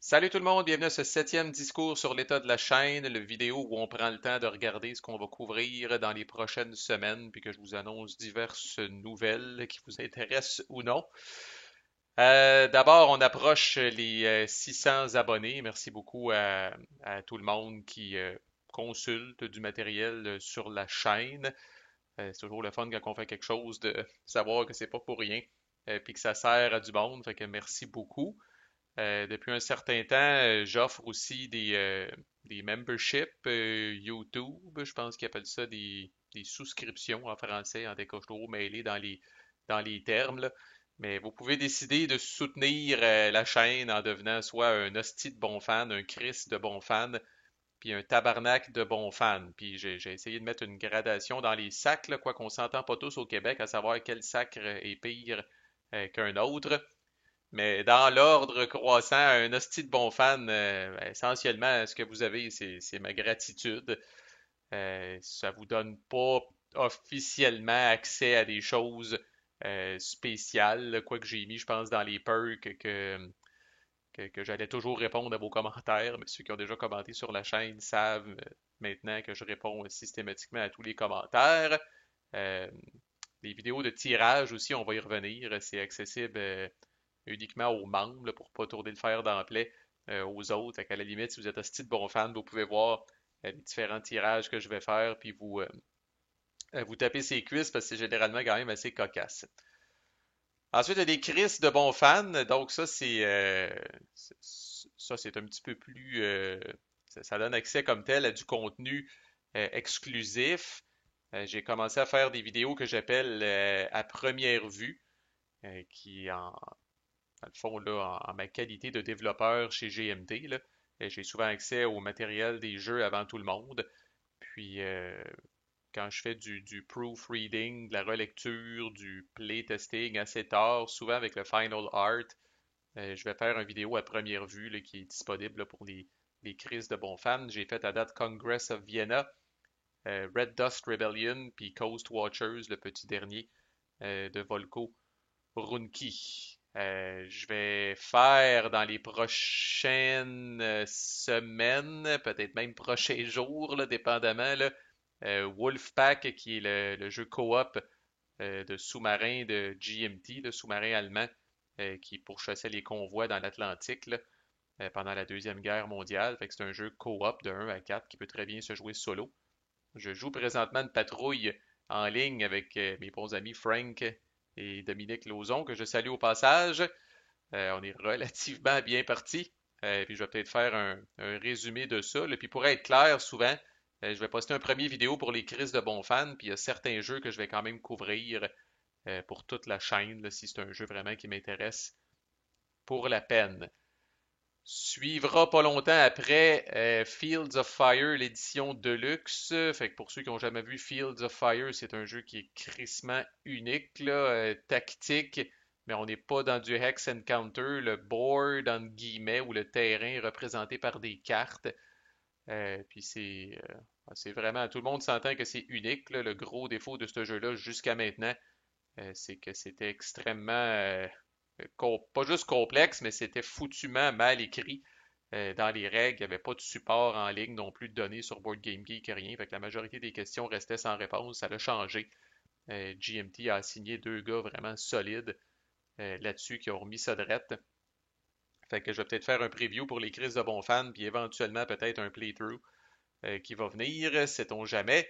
Salut tout le monde, bienvenue à ce septième discours sur l'état de la chaîne, le vidéo où on prend le temps de regarder ce qu'on va couvrir dans les prochaines semaines, puis que je vous annonce diverses nouvelles qui vous intéressent ou non. D'abord, on approche les 600 abonnés. Merci beaucoup à tout le monde qui consulte du matériel sur la chaîne. C'est toujours le fun quand on fait quelque chose de savoir que c'est pas pour rien, puis que ça sert à du monde. Fait que merci beaucoup. Depuis un certain temps, j'offre aussi des memberships YouTube. Je pense qu'ils appellent ça des souscriptions en français, en décoche-trop mêlé dans les termes, là. Mais vous pouvez décider de soutenir la chaîne en devenant soit un hostie de bon fan, un Chris de bon fan, puis un tabarnak de bon fan. Puis j'ai essayé de mettre une gradation dans les sacs, là, quoi qu'on s'entend pas tous au Québec, à savoir quel sac est pire qu'un autre. Mais dans l'ordre croissant, un hostie de bon fan, essentiellement, ce que vous avez, c'est ma gratitude. Ça vous donne pas officiellement accès à des choses spéciales, quoi que j'ai mis, je pense, dans les perks que j'allais toujours répondre à vos commentaires. Mais ceux qui ont déjà commenté sur la chaîne savent maintenant que je réponds systématiquement à tous les commentaires. Euh, les vidéos de tirage aussi, on va y revenir. C'est accessible uniquement aux membres là, pour pas tourner le fer dans la plaie aux autres. Fait qu'à la limite, si vous êtes un style bon fan, vous pouvez voir les différents tirages que je vais faire, puis vous tapez ses cuisses parce que c'est généralement quand même assez cocasse. Ensuite, il y a des crises de bons fans. Donc ça, c'est un petit peu plus ça donne accès comme tel à du contenu exclusif. J'ai commencé à faire des vidéos que j'appelle à première vue, qui dans le fond, là, en ma qualité de développeur chez GMT, là, j'ai souvent accès au matériel des jeux avant tout le monde. Puis, quand je fais du proofreading, de la relecture, du playtesting assez tard, souvent avec le Final Art, je vais faire une vidéo à première vue là, qui est disponible là, pour les crises de bons fans. J'ai fait à date Congress of Vienna, Red Dust Rebellion, puis Coast Watchers, le petit dernier de Volko Runki. Je vais faire dans les prochaines semaines, peut-être même prochains jours, là, dépendamment, là, Wolfpack, qui est le jeu coop de sous-marin de GMT, le sous-marin allemand qui pourchassait les convois dans l'Atlantique là, pendant la Deuxième Guerre mondiale. Fait que c'est un jeu coop de 1 à 4 qui peut très bien se jouer solo. Je joue présentement une patrouille en ligne avec mes bons amis Frank et Dominique Lauzon, que je salue au passage. On est relativement bien parti. Puis je vais peut-être faire un résumé de ça, là. Puis pour être clair, souvent, je vais poster un premier vidéo pour les crises de bons fans, puis il y a certains jeux que je vais quand même couvrir pour toute la chaîne, là, si c'est un jeu vraiment qui m'intéresse pour la peine. Suivra pas longtemps après Fields of Fire, l'édition Deluxe. Fait que pour ceux qui n'ont jamais vu Fields of Fire, c'est un jeu qui est crissement unique, là, tactique, mais on n'est pas dans du Hex Encounter. Le board, entre guillemets, ou le terrain est représenté par des cartes. Puis c'est vraiment, tout le monde s'entend que c'est unique, là. Le gros défaut de ce jeu-là jusqu'à maintenant, c'est que c'était extrêmement pas juste complexe, mais c'était foutument mal écrit dans les règles. Il n'y avait pas de support en ligne non plus de données sur Board Game Geek, rien. Fait que la majorité des questions restaient sans réponse. Ça l'a changé. GMT a assigné deux gars vraiment solides là-dessus qui ont remis ça de rette. Fait que je vais peut-être faire un preview pour les crises de bons fans, puis éventuellement peut-être un playthrough qui va venir, sait-on jamais.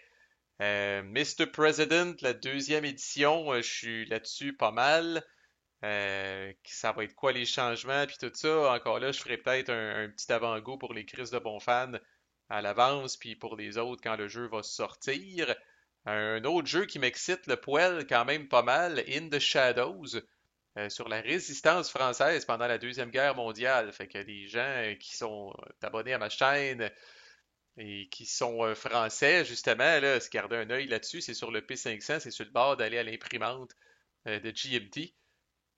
Mr. President, la deuxième édition, je suis là-dessus pas mal. Ça va être quoi les changements, puis tout ça. Encore là, je ferai peut-être un petit avant-goût pour les crises de bons fans à l'avance, puis pour les autres quand le jeu va sortir. Un autre jeu qui m'excite le poil quand même pas mal, In the Shadows, sur la résistance française pendant la Deuxième Guerre mondiale. Fait que les gens qui sont abonnés à ma chaîne et qui sont français, justement, là, se garder un œil là-dessus, c'est sur le P500, c'est sur le bord d'aller à l'imprimante de GMT.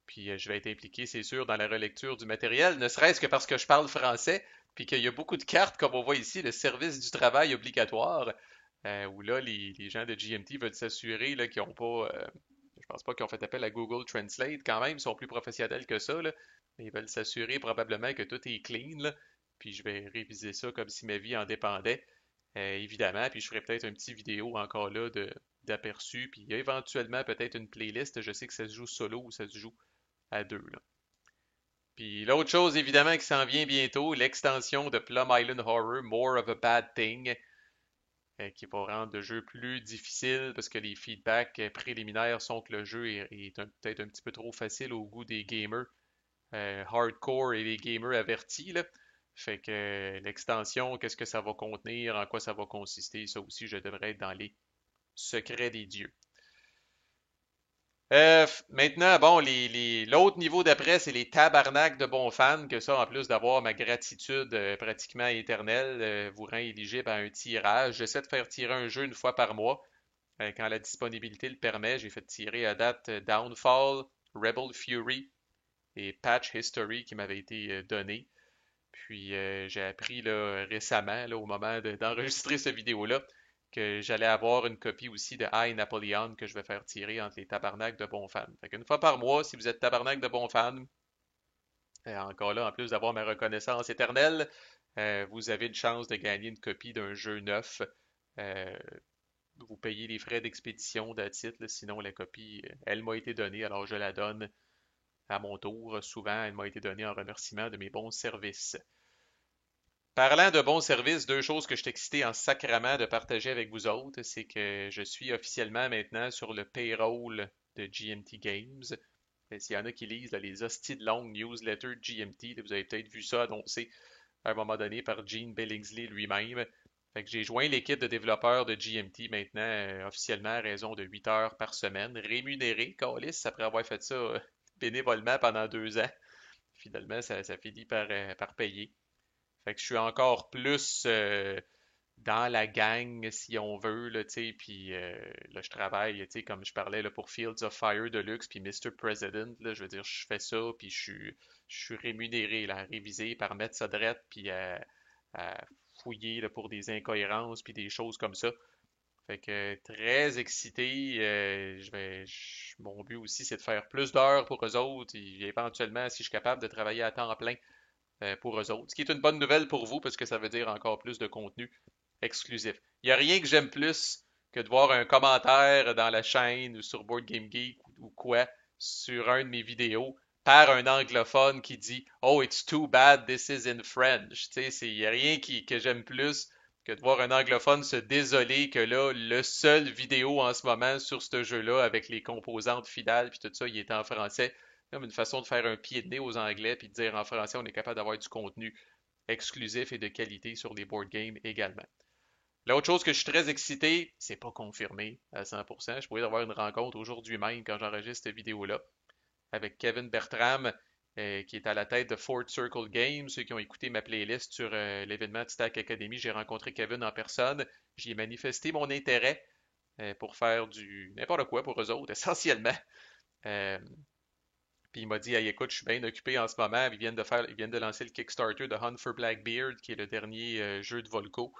Puis je vais être impliqué, c'est sûr, dans la relecture du matériel, ne serait-ce que parce que je parle français, puis qu'il y a beaucoup de cartes, comme on voit ici, le service du travail obligatoire, où là, les gens de GMT veulent s'assurer là, qu'ils n'ont pas, Je pense pas qu'ils ont fait appel à Google Translate quand même, ils sont plus professionnels que ça, là. Ils veulent s'assurer probablement que tout est clean, là. Puis je vais réviser ça comme si ma vie en dépendait, évidemment. Puis je ferai peut-être un petit vidéo encore là d'aperçu. Puis éventuellement peut-être une playlist. Je sais que ça se joue solo ou ça se joue à deux, là. Puis l'autre chose évidemment qui s'en vient bientôt, l'extension de Plum Island Horror, More of a Bad Thing, qui va rendre le jeu plus difficile parce que les feedbacks préliminaires sont que le jeu est peut-être un petit peu trop facile au goût des gamers hardcore et les gamers avertis, là. Fait que l'extension, qu'est-ce que ça va contenir, en quoi ça va consister, ça aussi, je devrais être dans les secrets des dieux. Maintenant, bon, l'autre niveau d'après, c'est les tabarnaks de bons fans, que ça, en plus d'avoir ma gratitude pratiquement éternelle, vous rend éligible à un tirage. J'essaie de faire tirer un jeu une fois par mois, quand la disponibilité le permet. J'ai fait tirer à date Downfall, Rebel Fury et Patch History qui m'avaient été donnés. Puis j'ai appris là, récemment, là, au moment d'enregistrer cette vidéo-là, que j'allais avoir une copie aussi de High Napoleon que je vais faire tirer entre les tabarnaks de bons fans. Fait qu'une fois par mois, si vous êtes tabarnak de bons fans, encore là, en plus d'avoir ma reconnaissance éternelle, vous avez une chance de gagner une copie d'un jeu neuf. Euh, vous payez les frais d'expédition de titre, sinon la copie, elle m'a été donnée, alors je la donne à mon tour. Souvent, elle m'a été donnée en remerciement de mes bons services. Parlant de bons services, deux choses que je suis excité en sacrament de partager avec vous autres, c'est que je suis officiellement maintenant sur le payroll de GMT Games. S'il y en a qui lisent là, les hosties de longues newsletters de GMT, vous avez peut-être vu ça annoncé à un moment donné par Gene Billingsley lui-même. Fait que j'ai joint l'équipe de développeurs de GMT maintenant officiellement à raison de 8 heures par semaine, rémunéré, câlisse, après avoir fait ça bénévolement pendant 2 ans. Finalement, ça finit par payer. Fait que je suis encore plus dans la gang, si on veut, là, tu sais, puis là, je travaille, tu sais, comme je parlais, là, pour Fields of Fire Deluxe, puis Mr. President, là, je veux dire, je fais ça, puis je suis rémunéré, là, à réviser, par mettre ça drette, puis à fouiller, là, pour des incohérences, puis des choses comme ça. Fait que très excité, mon but aussi, c'est de faire plus d'heures pour eux autres, et éventuellement, si je suis capable de travailler à temps plein, pour eux autres. Ce qui est une bonne nouvelle pour vous parce que ça veut dire encore plus de contenu exclusif. Il n'y a rien que j'aime plus que de voir un commentaire dans la chaîne ou sur Board Game Geek ou quoi sur un de mes vidéos par un anglophone qui dit Oh, it's too bad this is in French. Tu sais, il n'y a rien que j'aime plus que de voir un anglophone se désoler que là, le seul vidéo en ce moment sur ce jeu-là avec les composantes finales puis tout ça, il est en français. Comme une façon de faire un pied de nez aux Anglais puis de dire en français, on est capable d'avoir du contenu exclusif et de qualité sur les board games également. L'autre chose que je suis très excité, c'est pas confirmé à 100%. Je pourrais avoir une rencontre aujourd'hui même quand j'enregistre cette vidéo-là avec Kevin Bertram, qui est à la tête de Fort Circle Games. Ceux qui ont écouté ma playlist sur l'événement Stack Academy, j'ai rencontré Kevin en personne. J'y ai manifesté mon intérêt pour faire du n'importe quoi pour eux autres, essentiellement. Euh, Puis il m'a dit, hey, écoute, je suis bien occupé en ce moment. Ils viennent de lancer le Kickstarter de Hunt for Blackbeard, qui est le dernier jeu de Volco,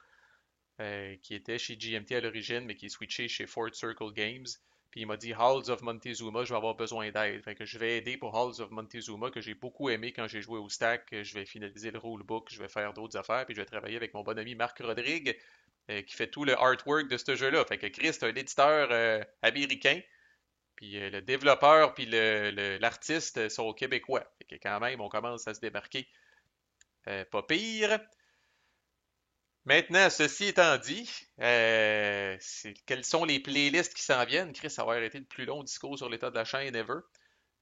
qui était chez GMT à l'origine, mais qui est switché chez Fort Circle Games. Puis il m'a dit, Halls of Montezuma, je vais avoir besoin d'aide. Fait que je vais aider pour Halls of Montezuma, que j'ai beaucoup aimé quand j'ai joué au stack. Je vais finaliser le rulebook, je vais faire d'autres affaires, puis je vais travailler avec mon bon ami Marc Rodrigue, qui fait tout le artwork de ce jeu-là. Fait que Chris, c'est un éditeur américain. Puis le développeur puis l'artiste sont québécois. Fait que quand même, on commence à se démarquer. Pas pire. Maintenant, ceci étant dit, quelles sont les playlists qui s'en viennent? Chris, ça va été le plus long discours sur l'état de la chaîne ever.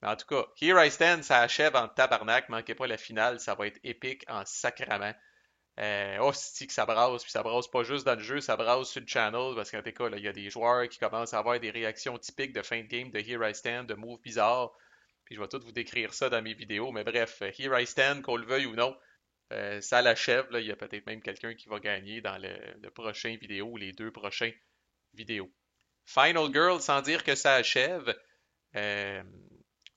Mais en tout cas, Here I Stand, ça achève en tabarnak. Manquez pas la finale, ça va être épique en sacrament. Oh, c'est que ça brasse, puis ça brasse pas juste dans le jeu, ça brasse sur le channel, parce qu'en tout cas, il y a des joueurs qui commencent à avoir des réactions typiques de fin de game, de Here I Stand, de moves bizarres, puis je vais tout vous décrire ça dans mes vidéos, mais bref, Here I Stand, qu'on le veuille ou non, ça l'achève, il y a peut-être même quelqu'un qui va gagner dans le prochain vidéo, ou les deux prochains vidéos. Final Girl, sans dire que ça achève, euh,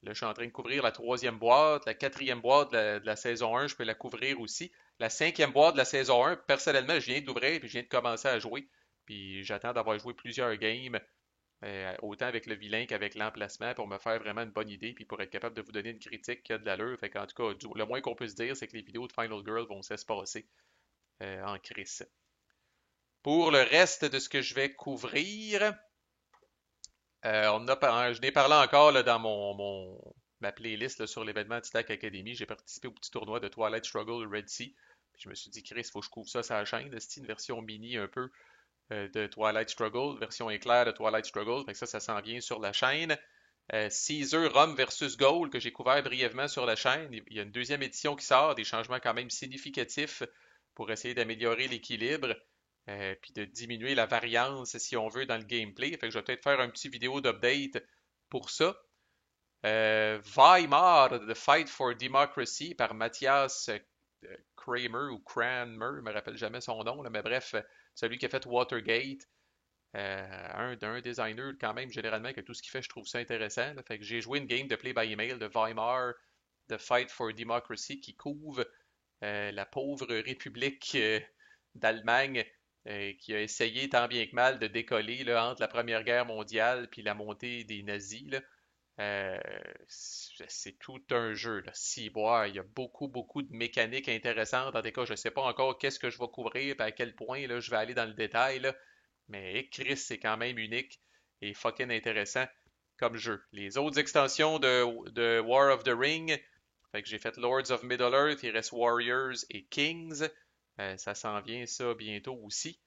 là, je suis en train de couvrir la troisième boîte, la quatrième boîte de la saison 1, je peux la couvrir aussi. La cinquième boîte de la saison 1, personnellement, je viens d'ouvrir et je viens de commencer à jouer. Puis j'attends d'avoir joué plusieurs games autant avec le vilain qu'avec l'emplacement pour me faire vraiment une bonne idée puis pour être capable de vous donner une critique qui a de l'allure. Fait qu'en tout cas, le moins qu'on peut se dire, c'est que les vidéos de Final Girl vont s'espacer en crise. Pour le reste de ce que je vais couvrir, je n'ai parlé encore là, dans ma playlist là, sur l'événement Titac Academy. J'ai participé au petit tournoi de Twilight Struggle Red Sea. Puis je me suis dit, Chris, il faut que je couvre ça sur la chaîne. C'est une version mini un peu de Twilight Struggle, version éclair de Twilight Struggle. Fait que ça s'en vient sur la chaîne. Caesar Rome versus Gold que j'ai couvert brièvement sur la chaîne. Il y a une deuxième édition qui sort, des changements quand même significatifs pour essayer d'améliorer l'équilibre. Puis de diminuer la variance, si on veut, dans le gameplay. Fait que je vais peut-être faire un petit vidéo d'update pour ça. Weimar, The Fight for Democracy par Matthias Kramer ou Cranmer, je me rappelle jamais son nom, là, mais bref, celui qui a fait Watergate. Un designer quand même généralement que tout ce qu'il fait je trouve ça intéressant là. Fait que j'ai joué une game de play by email de Weimar The Fight for Democracy qui couvre la pauvre République d'Allemagne qui a essayé tant bien que mal de décoller là, entre la Première Guerre mondiale puis la montée des nazis là. Euh, c'est tout un jeu là. Si, boire, il y a beaucoup de mécaniques intéressantes. En tout cas, je ne sais pas encore qu'est-ce que je vais couvrir et à quel point là, je vais aller dans le détail là. Mais Chris, c'est quand même unique et fucking intéressant comme jeu. Les autres extensions de War of the Ring, fait que j'ai fait Lords of Middle-earth, il reste Warriors et Kings. Ça s'en vient ça bientôt aussi.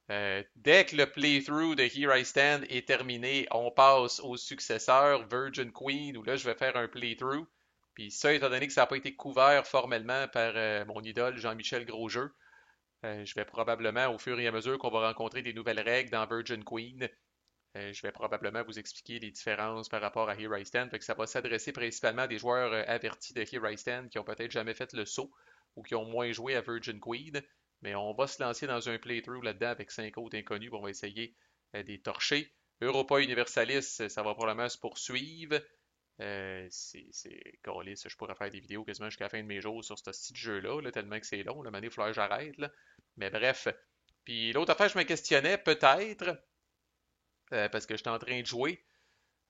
Dès que le playthrough de Here I Stand est terminé, on passe au successeur Virgin Queen, où là je vais faire un playthrough. Puis ça, étant donné que ça n'a pas été couvert formellement par mon idole Jean-Michel Grosjeu, je vais probablement, au fur et à mesure qu'on va rencontrer des nouvelles règles dans Virgin Queen, je vais probablement vous expliquer les différences par rapport à Here I Stand. Fait que ça va s'adresser principalement à des joueurs avertis de Here I Stand qui ont peut-être jamais fait le saut ou qui ont moins joué à Virgin Queen. Mais on va se lancer dans un playthrough là-dedans avec 5 autres inconnus. On va essayer des torchés. Europa Universalis, ça va probablement se poursuivre. Calisse, je pourrais faire des vidéos quasiment jusqu'à la fin de mes jours sur ce style de jeu-là, là, tellement que c'est long. Là, il faudrait que j'arrête. Là. Mais bref. Puis l'autre affaire, je me questionnais peut-être, parce que j'étais en train de jouer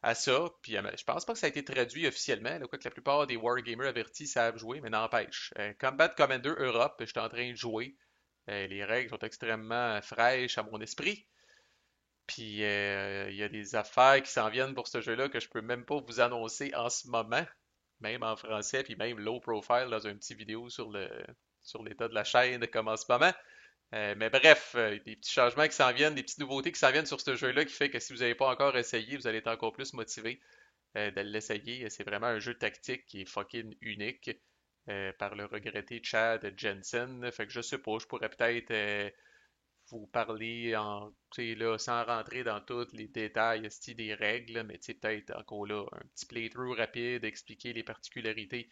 à ça, puis je pense pas que ça a été traduit officiellement, là, quoique la plupart des wargamers avertis savent jouer, mais n'empêche. Combat Commander Europe, j'étais en train de jouer. Les règles sont extrêmement fraîches à mon esprit. Puis il y a des affaires qui s'en viennent pour ce jeu-là que je peux même pas vous annoncer en ce moment, même en français, puis même low profile dans une petite vidéo sur l'état de la chaîne comme en ce moment. Mais bref, des petits changements qui s'en viennent, des petites nouveautés qui s'en viennent sur ce jeu-là qui fait que si vous n'avez pas encore essayé, vous allez être encore plus motivé de l'essayer. C'est vraiment un jeu tactique qui est fucking unique par le regretté Chad Jensen. Fait que je sais pas, je pourrais peut-être vous parler là, sans rentrer dans tous les détails des règles, mais peut-être encore là un petit playthrough rapide, expliquer les particularités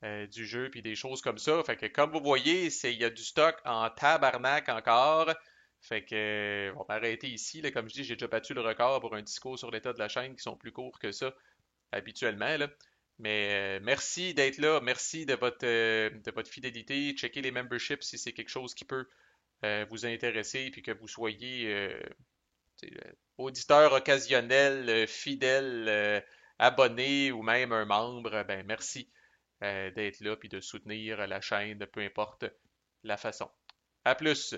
du jeu puis des choses comme ça. Fait que comme vous voyez, il y a du stock en tabarnak encore. Fait que on va arrêter ici. Là. Comme je dis, j'ai déjà battu le record pour un discours sur l'état de la chaîne qui sont plus courts que ça habituellement. Là. Mais merci d'être là, merci de votre fidélité. Checkez les memberships si c'est quelque chose qui peut vous intéresser puis que vous soyez auditeur occasionnel, fidèle, abonné ou même un membre. Ben merci d'être là puis de soutenir la chaîne, peu importe la façon. À plus!